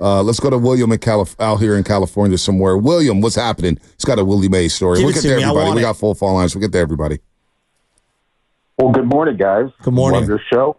Let's go to William out here in California somewhere. William, what's happening? He's got a Willie Mays story. We'll get to everybody. We got full phone lines. We'll get to everybody. Well, good morning, guys. Good morning. Love your show.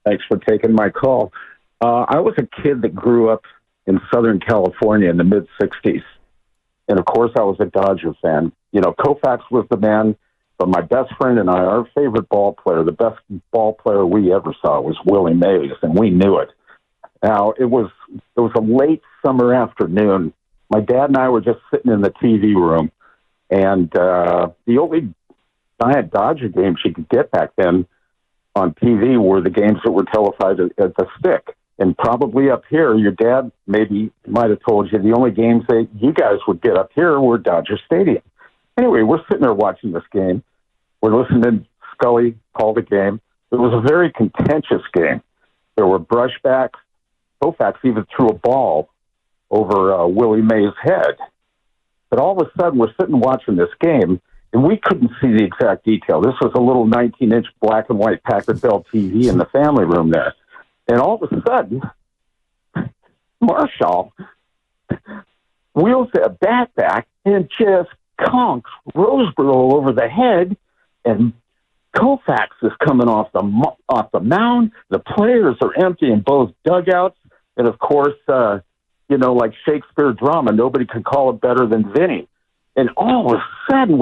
Thanks for taking my call. I was a kid that grew up in Southern California in the mid-'60s. And, of course, I was a Dodger fan. Koufax was the man, but my best friend and I, our favorite ball player, the best ball player we ever saw was Willie Mays, and we knew it. Now, it was a late summer afternoon. My dad and I were just sitting in the TV room, and the only giant Dodger games you could get back then on TV were the games that were televised at the stick. And probably up here, your dad might have told you the only games that you guys would get up here were Dodger Stadium. Anyway, we're sitting there watching this game. We're listening to Scully call the game. It was a very contentious game. There were brushbacks. Koufax even threw a ball over Willie Mays' head. But all of a sudden, we're sitting watching this game, and we couldn't see the exact detail. This was a little 19-inch black and white Packard Bell TV in the family room there. And all of a sudden, Marshall wheels that bat back and just conks Roseboro over the head, and Koufax is coming off the mound. The players are empty in both dugouts. And, of course, like Shakespeare drama, nobody could call it better than Vinny. And all of a sudden,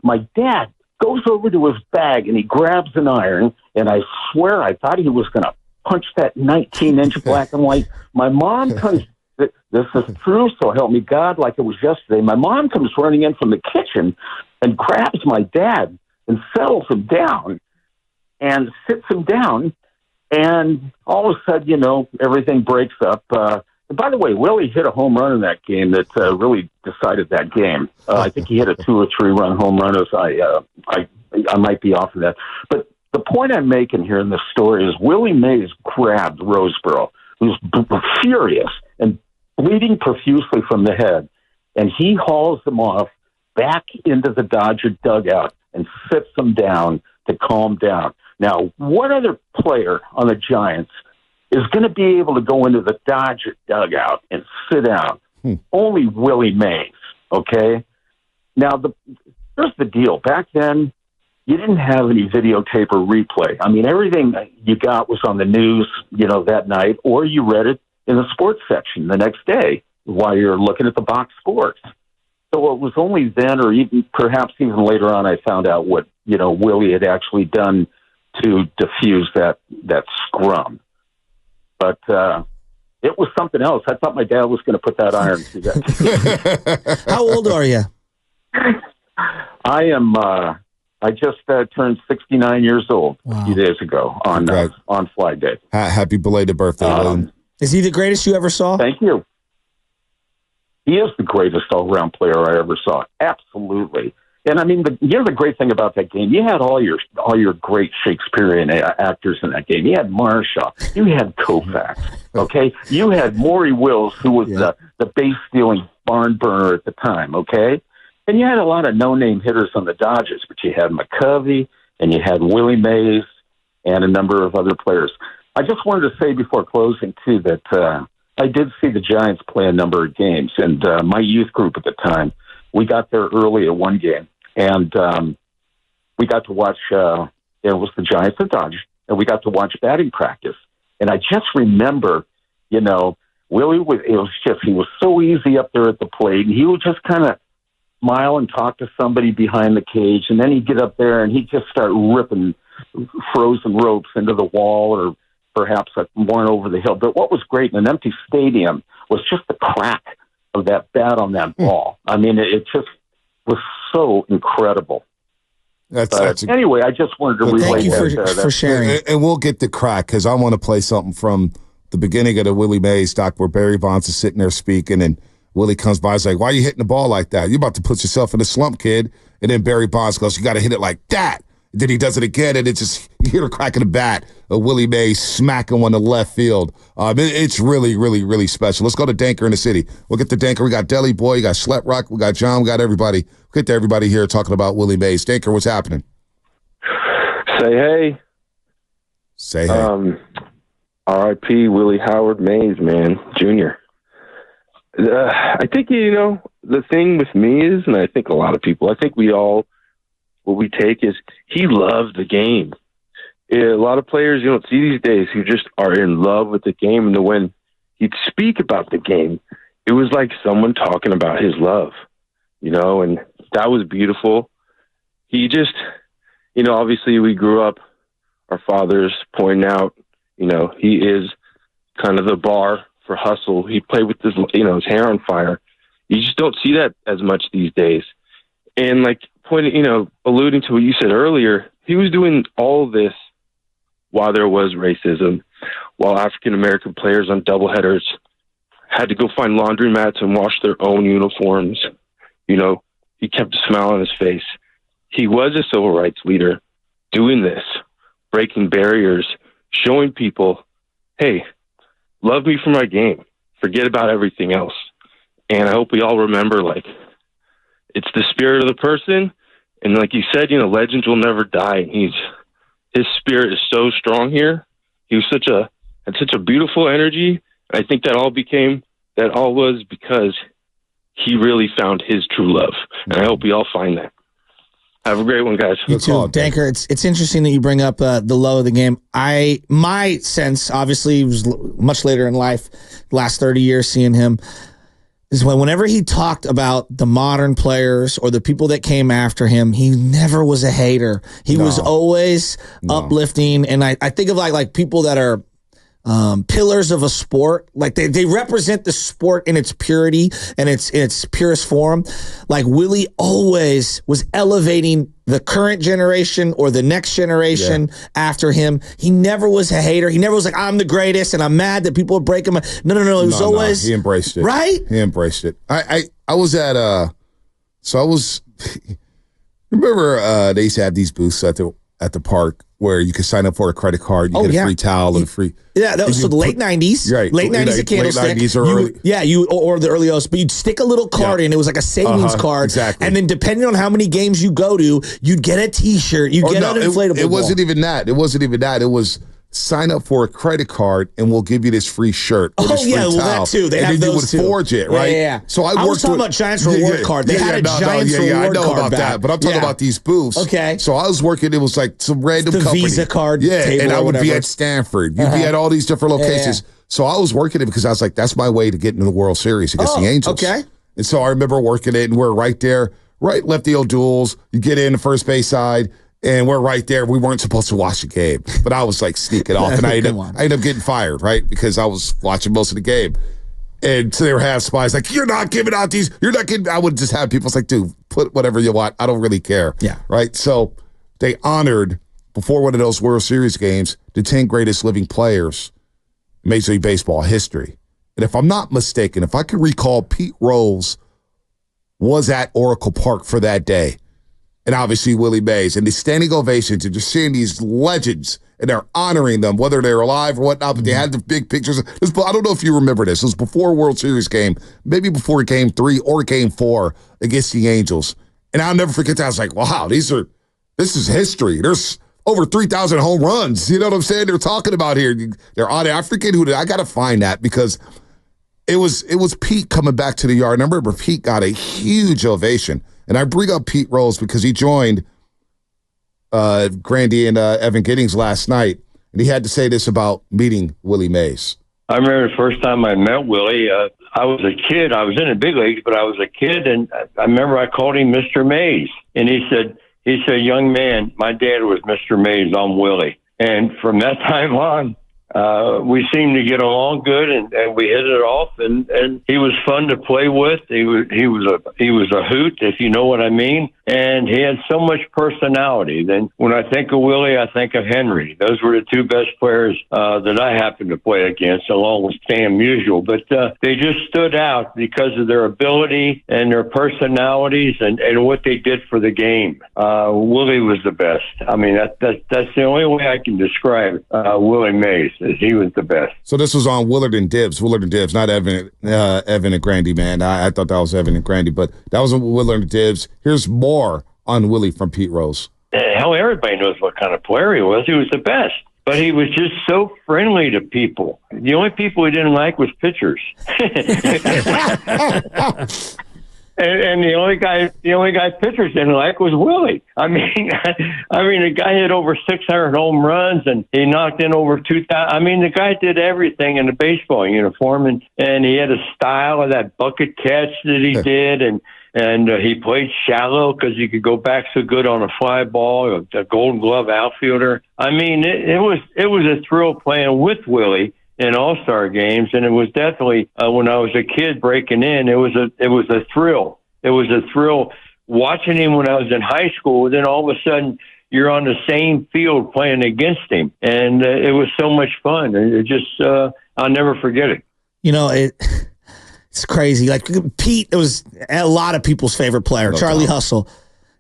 my dad goes over to his bag, and he grabs an iron, and I swear I thought he was going to punch that 19-inch black and white. My mom comes, this is true, so help me God, like it was yesterday. My mom comes running in from the kitchen and grabs my dad and settles him down and sits him down. And all of a sudden, everything breaks up. And by the way, Willie hit a home run in that game that really decided that game. I think he hit a 2 or 3 run home run. As I might be off of that. But the point I'm making here in this story is Willie Mays grabbed Roseboro, who's furious and bleeding profusely from the head, and he hauls him off back into the Dodger dugout and sits him down to calm down. Now, what other player on the Giants is going to be able to go into the Dodger dugout and sit down? Only Willie Mays, okay? Now, here's the deal. Back then, you didn't have any videotape or replay. I mean, everything you got was on the news, that night, or you read it in the sports section the next day while you're looking at the box scores. So it was only then, or perhaps even later on, I found out what, Willie had actually done to diffuse that scrum. But it was something else. I thought my dad was going to put that iron through that. How old are you? I am. I just turned 69 years old a few days ago on Flag Day. Happy belated birthday, William. Is he the greatest you ever saw? Thank you. He is the greatest all-around player I ever saw. Absolutely. And I mean, the great thing about that game, you had all your great Shakespearean actors in that game. You had Marshall, you had Koufax, okay? You had Maury Wills, who was the base-stealing barn burner at the time, okay? And you had a lot of no-name hitters on the Dodgers, but you had McCovey, and you had Willie Mays, and a number of other players. I just wanted to say before closing, too, that I did see the Giants play a number of games, and my youth group at the time, we got there early at one game. And we got to watch, it was the Giants and Dodgers, and we got to watch batting practice. And I just remember, Willie he was so easy up there at the plate, and he would just kind of smile and talk to somebody behind the cage, and then he'd get up there and he'd just start ripping frozen ropes into the wall or perhaps one over the hill. But what was great in an empty stadium was just the crack of that bat on that ball. I mean, it just was so incredible. Anyway, I just wanted to relate that. Thank you for sharing. And we'll get the crack because I want to play something from the beginning of the Willie Mays doc where Barry Bonds is sitting there speaking and Willie comes by and is like, why are you hitting the ball like that? You're about to put yourself in a slump, kid. And then Barry Bonds goes, you got to hit it like that. And then he does it again, and it's just, you hear the crack of the bat of Willie Mays smacking one to left field. It's really, really, really special. Let's go to Danker in the city. We'll get to Danker. We got Deli Boy, we got Schlepp Rock, we got John, we got everybody. We'll get to everybody here talking about Willie Mays. Danker, what's happening? Say hey. Say hey. R.I.P. Willie Howard Mays, man, Jr. I think, the thing with me is, and I think a lot of people, I think what we take is he loved the game. A lot of players you don't see these days who just are in love with the game. And when he'd speak about the game, it was like someone talking about his love, and that was beautiful. He just, obviously we grew up, our fathers pointing out, he is kind of the bar for hustle. He played with his hair on fire. You just don't see that as much these days. And like alluding to what you said earlier, he was doing all this while there was racism, while African-American players on doubleheaders had to go find laundromats and wash their own uniforms. He kept a smile on his face. He was a civil rights leader doing this, breaking barriers, showing people, hey, love me for my game. Forget about everything else. And I hope we all remember, it's the spirit of the person. And like you said, legends will never die. And his spirit is so strong here. He was had such a beautiful energy. I think that all was because he really found his true love. And I hope we all find that. Have a great one, guys. You too, Danker. It's interesting that you bring up the low of the game. My sense, obviously, was much later in life, last 30 years, seeing him, is whenever he talked about the modern players or the people that came after him, he never was a hater. He was always uplifting. And I think of like people that are pillars of a sport. Like they represent the sport in its purity and its purest form. Like Willie always was elevating the current generation or the next generation after him. He never was a hater. He never was like, I'm the greatest and I'm mad that people are breaking my... No. He was always... He embraced it. Right? He embraced it. I was at... remember they used to have these booths at the park where you could sign up for a credit card, you get a free towel and a free... Yeah, that was the late 90s. Right. Late 90s at Candlestick. Late 90s or early... or the early O's, but you'd stick a little card in. It was like a savings card. Exactly. And then depending on how many games you go to, you'd get a T-shirt. You'd get an inflatable It wasn't even that. It was sign up for a credit card and we'll give you this free shirt. Or this free towel. That too. They have those too. You would forge it, right? Yeah. So I was talking about Giants reward card. They had a Giants reward card. I know about back. that, but I'm talking about these booths. Okay. So I was working. It was like some random company. Visa card. Yeah, and I would be at Stanford. You'd be at all these different locations. So I was working it because I was like, that's my way to get into the World Series against the Angels. Okay. And so I remember working it, and we're right there, right lefty O'Doul's. You get in the first base side. And we're right there. We weren't supposed to watch the game, but I was like sneaking off, and I ended up getting fired, right? Because I was watching most of the game. And so they were half spies, like, you're not giving out these, you're not getting, I would just have people like, dude, put whatever you want. I don't really care. Yeah. Right? So they honored, before one of those World Series games, the 10 greatest living players in Major League Baseball history. And if I'm not mistaken, if I can recall, Pete Rose was at Oracle Park for that day. And obviously Willie Mays, and the standing ovations, and just seeing these legends, and they're honoring them, whether they're alive or whatnot, but they had the big pictures. I don't know if you remember this. It was before a World Series game, maybe before Game 3 or Game 4 against the Angels. And I'll never forget that. I was like, wow, this is history. There's over 3,000 home runs. You know what I'm saying? They're talking about here. They're on African. I got to find that because it was Pete coming back to the yard. And I remember Pete got a huge ovation. And I bring up Pete Rose because he joined Grandy and Evan Giddings last night, and he had to say this about meeting Willie Mays. I remember the first time I met Willie. I was a kid. I was in the big leagues, but I was a kid, and I remember I called him Mr. Mays, and he said, young man, my dad was Mr. Mays. I'm Willie. And from that time on, we seemed to get along good, and we hit it off, and he was fun to play with. He was a hoot, if you know what I mean, and he had so much personality. Then when I think of Willie, I think of Henry. Those were the two best players that I happened to play against, along with Stan Musial. But they just stood out because of their ability and their personalities and what they did for the game. Willie was the best. I mean, that's the only way I can describe Willie Mays. He was the best. So this was on Willard and Dibbs, not Evan and Grandy, man. I thought that was Evan and Grandy, but that was on Willard and Dibbs. Here's more on Willie from Pete Rose. Hell, everybody knows what kind of player he was. He was the best. but he was just so friendly to people. The only people he didn't like was pitchers. And the only guy pitchers didn't like was Willie. I mean, the guy hit over 600 home runs and he knocked in over 2,000. I mean, the guy did everything in the baseball uniform, and he had a style of that bucket catch that he did, and he played shallow because he could go back so good on a fly ball, a Gold Glove outfielder. I mean, it was a thrill playing with Willie in All-Star games, and it was definitely when I was a kid breaking in, it was a thrill. It was a thrill watching him when I was in high school. Then all of a sudden, you're on the same field playing against him, and it was so much fun. It just I'll never forget it. You know, it's crazy. Like Pete, it was a lot of people's favorite player, Charlie Hustle,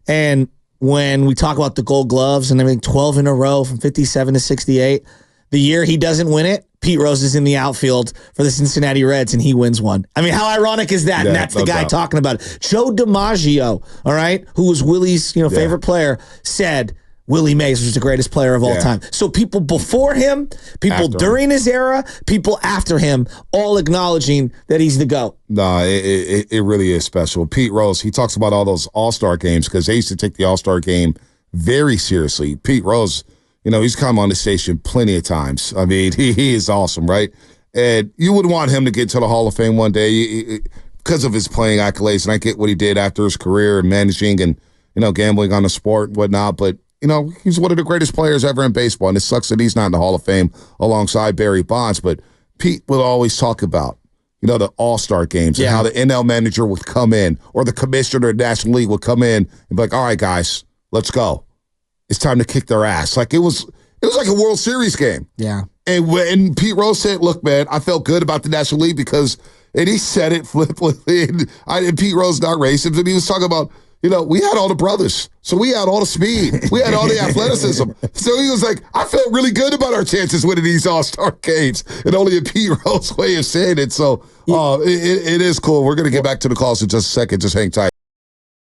and when we talk about the Gold Gloves and everything, 12 in a row from 57 to 68. The year he doesn't win it, Pete Rose is in the outfield for the Cincinnati Reds, and he wins one. I mean, how ironic is that? Yeah, and that's the guy talking about it. Joe DiMaggio, all right, who was Willie's favorite player, said Willie Mays was the greatest player of all time. So people before him, people during his era, people after him, all acknowledging that he's the GOAT. No, it really is special. Pete Rose, he talks about all those All-Star games because they used to take the All-Star game very seriously. Pete Rose, he's come on the station plenty of times. I mean, he is awesome, right? And you would want him to get to the Hall of Fame one day because of his playing accolades, and I get what he did after his career and managing and, gambling on the sport and whatnot, but, he's one of the greatest players ever in baseball, and it sucks that he's not in the Hall of Fame alongside Barry Bonds, but Pete will always talk about, the All-Star games and how the NL manager would come in or the commissioner of the National League would come in and be like, all right, guys, let's go. It's time to kick their ass. Like it was like a World Series game. Yeah. And when Pete Rose said, look, man, I felt good about the National League because, and he said it flippantly, and Pete Rose not racist, and he was talking about, we had all the brothers. So we had all the speed. We had all the athleticism. So he was like, I felt really good about our chances winning these All-Star games. And only a Pete Rose way of saying it. So it is cool. We're going to get back to the calls in just a second. Just hang tight.